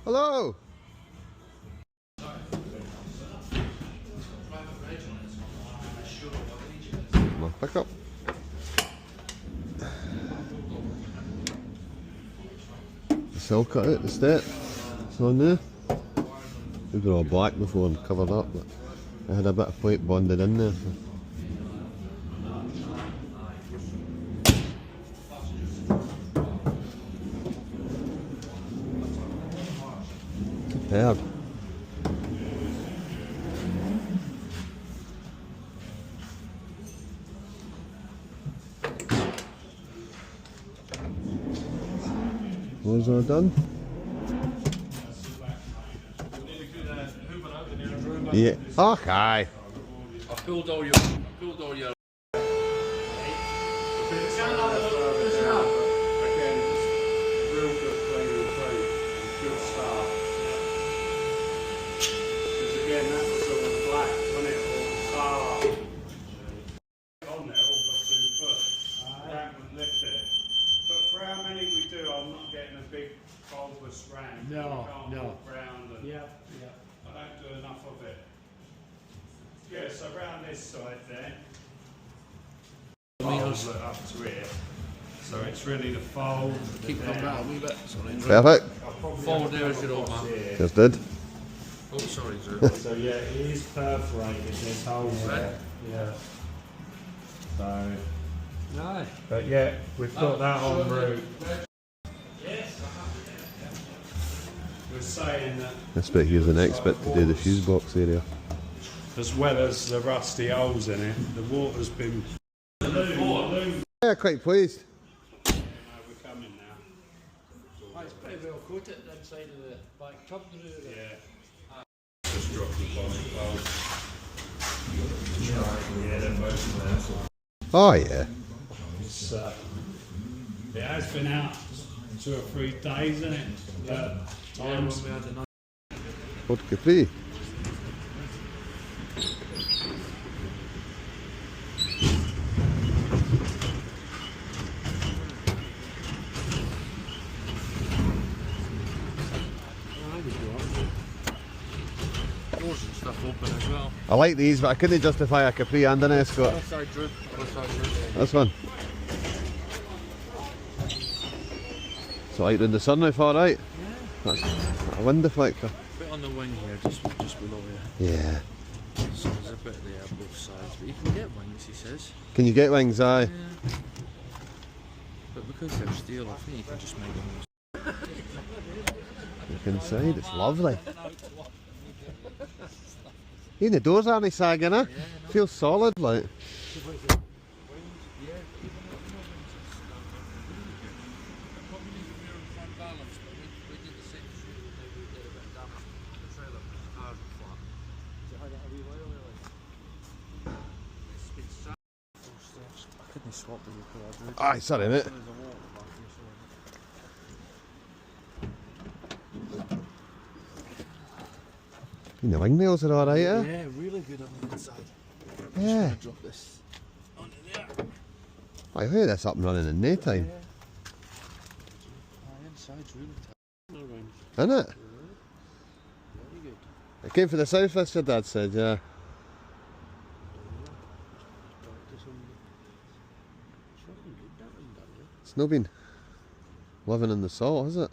Hello! My pickup. The cell cut out the step. It's on there. These were all black before and covered up, but I had a bit of plate bonded in there. Superb. Those are done. Yeah. Okay. I filled all your. No. I don't do enough of it. Yeah, so around this side there, fold up to here. So it's really the fold. Keep them back a wee bit. Perfect. Forward there as your old man. Just did. Oh, sorry, Drew. So yeah, it is perforated, this hole there. Yeah. So, Aye. but yeah, we've got that en route. We're saying that This bit here's the next bit to do the fuse box area. as well as the rusty holes in it, the water's been... Yeah, quite pleased. We're coming now. It's pretty well coated inside of the back tub. Yeah. Just drop the bonnet close. Yeah, they're both there. Oh yeah. It's, it has been out 2 or 3 days, isn't it? Times. Ford Capri. Doors and stuff open as well. I like these, but I couldn't justify a Capri and an Escort. Other side, Drew. Other side, Drew. This one. So out in the sunroof, alright? Yeah. That's a wind deflector. Bit on the wing here, just below here. Yeah. So there's a bit there both sides, but you can get wings, he says. Can you get wings? Aye. Yeah. But because they're steel, I think you can just make them. Look inside, it's lovely. Even the doors aren't sagging, eh? Yeah, no. Feels solid, like. Aye, sorry mate. The wingnails are alright, eh? Yeah, really good on the inside. Yeah. Just drop this onto there. I heard this up and running in no time. Yeah. Inside's really tight. Isn't it? Very good. It came from the south, this your dad said, yeah. It's not been living in the salt, has it?